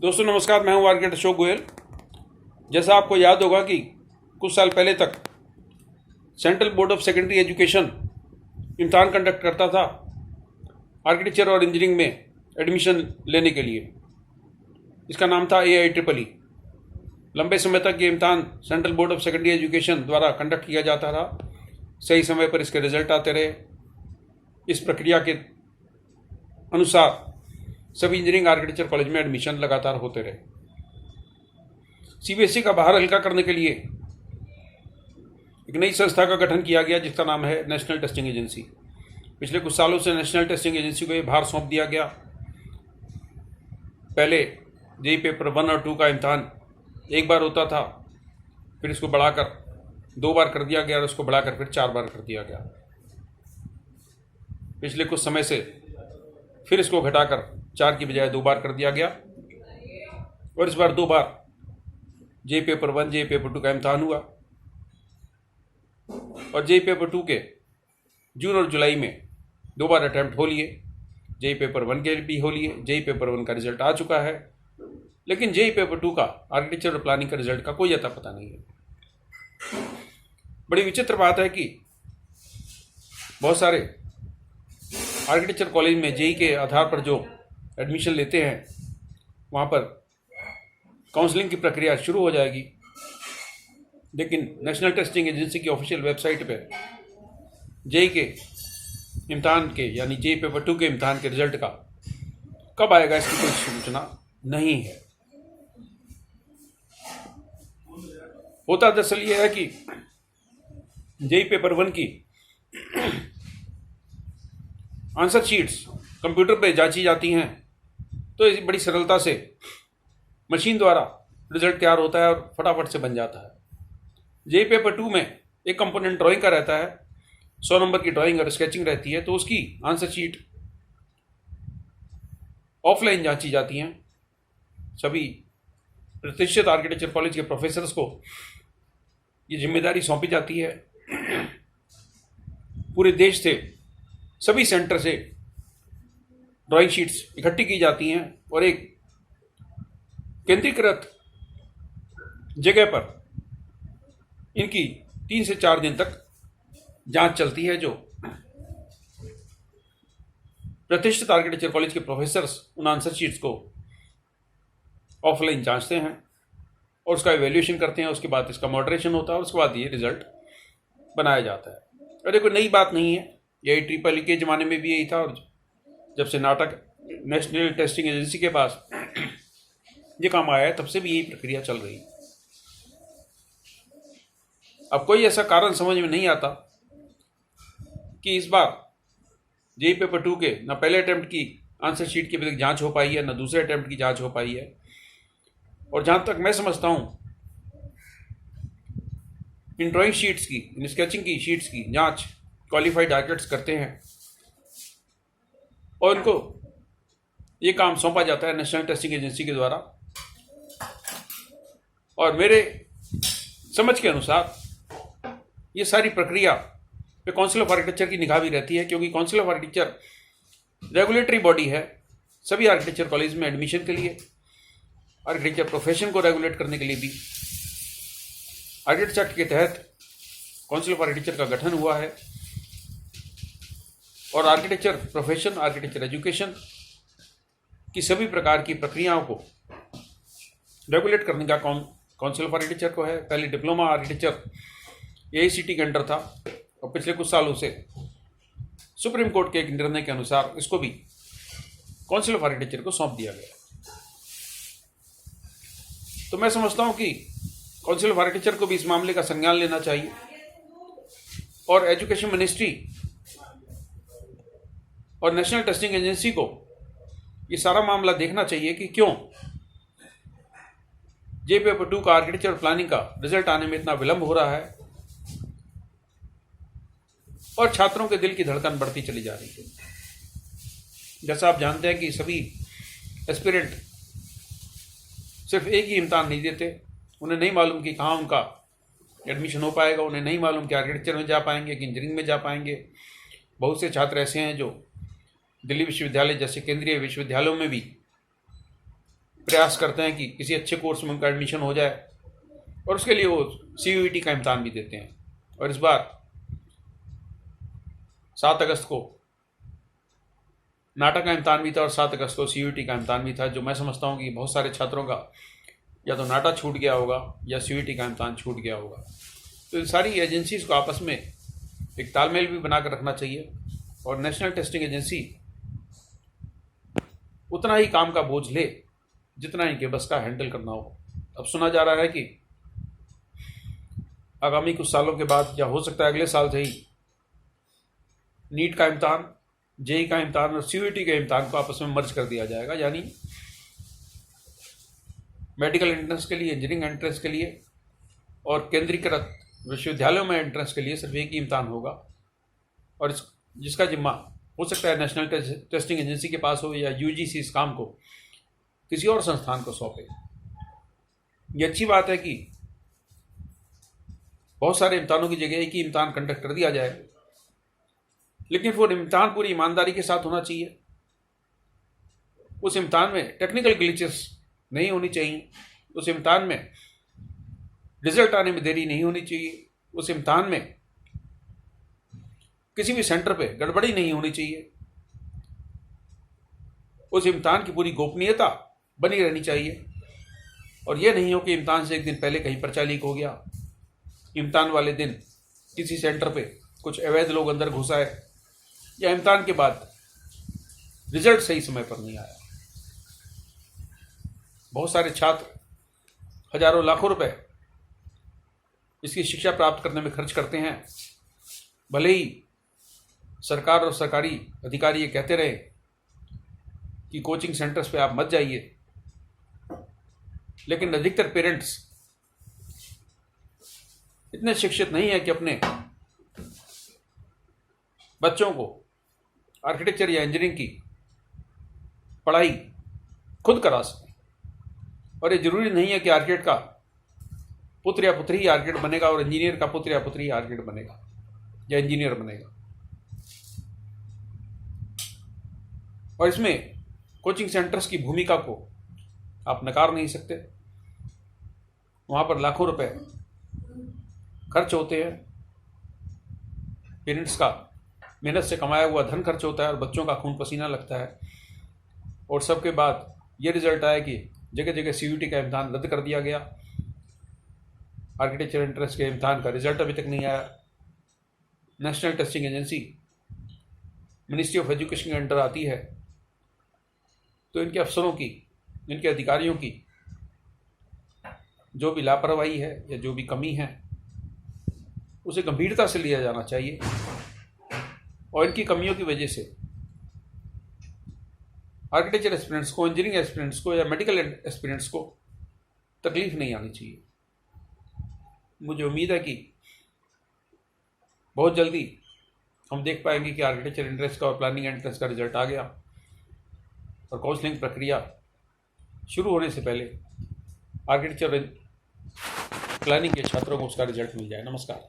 दोस्तों नमस्कार, मैं हूं आर्किटेक्ट अशोक गोयल। जैसा आपको याद होगा कि कुछ साल पहले तक central board of secondary education इम्तहान कंडक्ट करता था आर्किटेक्चर और इंजीनियरिंग में एडमिशन लेने के लिए। इसका नाम था AIEEE। लंबे समय तक ये इम्तहान central board of secondary education द्वारा कंडक्ट किया जाता था। सही समय पर इसके रिजल्ट आते रहे। इस प्रक्रिया के अनुसार सभी इंजीनियरिंग आर्किटेक्चर कॉलेज में एडमिशन लगातार होते रहे। CBSE का भार हल्का करने के लिए एक नई संस्था का गठन किया गया जिसका नाम है नेशनल टेस्टिंग एजेंसी। पिछले कुछ सालों से नेशनल टेस्टिंग एजेंसी को ये भार सौंप दिया गया। पहले JEE पेपर 1 और 2 का इम्तहान एक बार होता था, फिर इसको बढ़ाकर 2 बार कर दिया गया और उसको बढ़ाकर फिर 4 बार कर दिया गया। पिछले कुछ समय से फिर इसको घटाकर 4 की बजाय 2 बार कर दिया गया और इस बार 2 बार JEE पेपर 1, JEE पेपर 2 का इम्तहान हुआ और JEE पेपर 2 के जून और जुलाई में 2 बार अटैम्प्ट हो लिए। JEE पेपर 1 के भी हो लिए। JEE पेपर 1 का रिजल्ट आ चुका है, लेकिन JEE पेपर 2 का आर्किटेक्चर और प्लानिंग का रिजल्ट का कोई अता पता नहीं है। बड़ी विचित्र बात है कि बहुत सारे आर्किटेक्चर कॉलेज में JEE के आधार पर जो एडमिशन लेते हैं वहाँ पर काउंसलिंग की प्रक्रिया शुरू हो जाएगी, लेकिन नेशनल टेस्टिंग एजेंसी की ऑफिशियल वेबसाइट पर JEE के इम्तहान के यानी JEE पेपर 2 के इम्तहान के रिजल्ट का कब आएगा इसकी कोई सूचना नहीं है। होता दरअसल ये है कि JEE पेपर 1 की आंसर शीट्स कंप्यूटर पे जांची जाती हैं तो इस बड़ी सरलता से मशीन द्वारा रिजल्ट तैयार होता है और फटाफट से बन जाता है। JEE पेपर 2 में एक कंपोनेंट ड्राइंग का रहता है, 100 नंबर की ड्राइंग और स्केचिंग रहती है, तो उसकी आंसर शीट ऑफलाइन जांची जाती हैं। सभी प्रतिष्ठित आर्किटेक्चर कॉलेज के प्रोफेसर्स को ये जिम्मेदारी सौंपी जाती है। पूरे देश से सभी सेंटर से ड्राइंग शीट्स इकट्ठी की जाती हैं और एक केंद्रीकृत जगह पर इनकी 3 से 4 दिन तक जांच चलती है, जो प्रतिष्ठित आर्किटेक्चर कॉलेज के प्रोफेसर्स उन आंसर शीट्स को ऑफलाइन जांचते हैं और उसका इवैल्यूएशन करते हैं। उसके बाद इसका मॉडरेशन होता है और उसके बाद ये रिजल्ट बनाया जाता है। और ये कोई नई बात नहीं है, AIEEE के ज़माने में भी यही था और जब से नाटक नेशनल टेस्टिंग एजेंसी के पास ये काम आया है तब से भी यही प्रक्रिया चल रही है। अब कोई ऐसा कारण समझ में नहीं आता कि इस बार JEE पेपर 2 के ना पहले अटेम्प्ट की आंसर शीट की अभी तक जाँच हो पाई है, ना दूसरे अटेम्प्ट की जाँच हो पाई है। और जहाँ तक मैं समझता हूँ इन ड्राइंग शीट्स की, इन स्केचिंग की शीट्स की जाँच क्वालिफाइड आर्किटेक्ट्स करते हैं और इनको ये काम सौंपा जाता है नेशनल टेस्टिंग एजेंसी के द्वारा। और मेरे समझ के अनुसार ये सारी प्रक्रिया पे काउंसिल ऑफ आर्किटेक्चर की निगाह भी रहती है, क्योंकि council of architecture regulatory body है सभी आर्किटेक्चर कॉलेज में एडमिशन के लिए। आर्किटेक्चर प्रोफेशन को रेगुलेट करने के लिए भी आर्किटेक्चर एक्ट के तहत काउंसिल ऑफ आर्किटेक्चर का गठन हुआ है और आर्किटेक्चर प्रोफेशन, आर्किटेक्चर एजुकेशन की सभी प्रकार की प्रक्रियाओं को रेगुलेट करने का काउंसिल ऑफ आर्किटेक्चर को है। पहले डिप्लोमा आर्किटेक्चर AICTE के अंडर था और पिछले कुछ सालों से सुप्रीम कोर्ट के एक निर्णय के अनुसार इसको भी काउंसिल ऑफ आर्किटेक्चर को सौंप दिया गया। तो मैं समझता हूं कि काउंसिल ऑफ आर्किटेक्चर को भी इस मामले का संज्ञान लेना चाहिए और एजुकेशन मिनिस्ट्री और नेशनल टेस्टिंग एजेंसी को ये सारा मामला देखना चाहिए कि क्यों JEE पेपर 2 का आर्किटेक्चर और प्लानिंग का रिजल्ट आने में इतना विलंब हो रहा है और छात्रों के दिल की धड़कन बढ़ती चली जा रही है। जैसा आप जानते हैं कि सभी एस्पिरेंट सिर्फ एक ही इम्तहान नहीं देते। उन्हें नहीं मालूम कि कहाँ उनका एडमिशन हो पाएगा, उन्हें नहीं मालूम कि आर्किटेक्चर में जा पाएंगे कि इंजीनियरिंग में जा पाएंगे। बहुत से छात्र ऐसे हैं जो दिल्ली विश्वविद्यालय जैसे केंद्रीय विश्वविद्यालयों में भी प्रयास करते हैं कि किसी अच्छे कोर्स में उनका एडमिशन हो जाए, और उसके लिए वो CUET का इम्तहान भी देते हैं। और इस बार 7 अगस्त को नाटा का इम्तहान भी था और 7 अगस्त को CUET का इम्तहान भी था, जो मैं समझता हूँ कि बहुत सारे छात्रों का या तो नाटा छूट गया होगा या CUET का इम्तहान छूट गया होगा। तो इन सारी एजेंसीज़ को आपस में एक तालमेल भी बना कर रखना चाहिए, और नेशनल टेस्टिंग एजेंसी उतना ही काम का बोझ ले जितना इनके बस का हैंडल करना हो। अब सुना जा रहा है कि आगामी कुछ सालों के बाद, या हो सकता है अगले साल से ही, नीट का इम्तहान, JEE का इम्तहान और CUET के इम्तहान को आपस में मर्ज कर दिया जाएगा। यानी मेडिकल एंट्रेंस के लिए, इंजीनियरिंग एंट्रेंस के लिए और केंद्रीकृत विश्वविद्यालयों में एंट्रेंस के लिए सिर्फ एक ही इम्तहान होगा, और जिसका जिम्मा हो सकता है नेशनल टेस्टिंग एजेंसी के पास हो, या UGC इस काम को किसी और संस्थान को सौंपे। ये अच्छी बात है कि बहुत सारे इम्तहानों की जगह एक ही इम्तहान कंडक्ट कर दिया जाए, लेकिन वो इम्तहान पूरी ईमानदारी के साथ होना चाहिए। उस इम्तहान में टेक्निकल ग्लिचेस नहीं होनी चाहिए, उस इम्तहान में रिजल्ट आने में देरी नहीं होनी चाहिए, उस इम्तहान में किसी भी सेंटर पे गड़बड़ी नहीं होनी चाहिए, उस इम्तहान की पूरी गोपनीयता बनी रहनी चाहिए। और यह नहीं हो कि इम्तहान से एक दिन पहले कहीं पर्चा लीक हो गया, इम्तहान वाले दिन किसी सेंटर पे कुछ अवैध लोग अंदर घुस आए, या इम्तहान के बाद रिजल्ट सही समय पर नहीं आया। बहुत सारे छात्र हजारों लाखों रुपए इसकी शिक्षा प्राप्त करने में खर्च करते हैं। भले ही सरकार और सरकारी अधिकारी ये कहते रहे कि कोचिंग सेंटर्स पे आप मत जाइए, लेकिन अधिकतर पेरेंट्स इतने शिक्षित नहीं है कि अपने बच्चों को आर्किटेक्चर या इंजीनियरिंग की पढ़ाई खुद करा सकें। और ये जरूरी नहीं है कि आर्किटेक्ट का पुत्र या पुत्री ही आर्किटेक्ट बनेगा और इंजीनियर का पुत्र या पुत्री आर्किटेक्ट बनेगा या इंजीनियर बनेगा। और इसमें कोचिंग सेंटर्स की भूमिका को आप नकार नहीं सकते। वहाँ पर लाखों रुपए खर्च होते हैं, पेरेंट्स का मेहनत से कमाया हुआ धन खर्च होता है और बच्चों का खून पसीना लगता है, और सबके बाद ये रिजल्ट आया कि जगह जगह CUET का इम्तहान रद्द कर दिया गया। आर्किटेक्चर एंट्रेंस के इम्तहान का रिजल्ट अभी तक नहीं आया। National testing agency ministry of education के अंडर आती है, तो इनके अफसरों की, इनके अधिकारियों की जो भी लापरवाही है या जो भी कमी है उसे गंभीरता से लिया जाना चाहिए, और इनकी कमियों की वजह से आर्किटेक्चर एस्पिरेंट्स को, इंजीनियरिंग एस्पिरेंट्स को या मेडिकल एस्पिरेंट्स को तकलीफ नहीं आनी चाहिए। मुझे उम्मीद है कि बहुत जल्दी हम देख पाएंगे कि आर्किटेक्चर एंट्रेंस का और प्लानिंग एंट्रेंस का रिजल्ट आ गया, और काउंसलिंग प्रक्रिया शुरू होने से पहले आर्किटेक्चर प्लानिंग के छात्रों को उसका रिजल्ट मिल जाए। नमस्कार।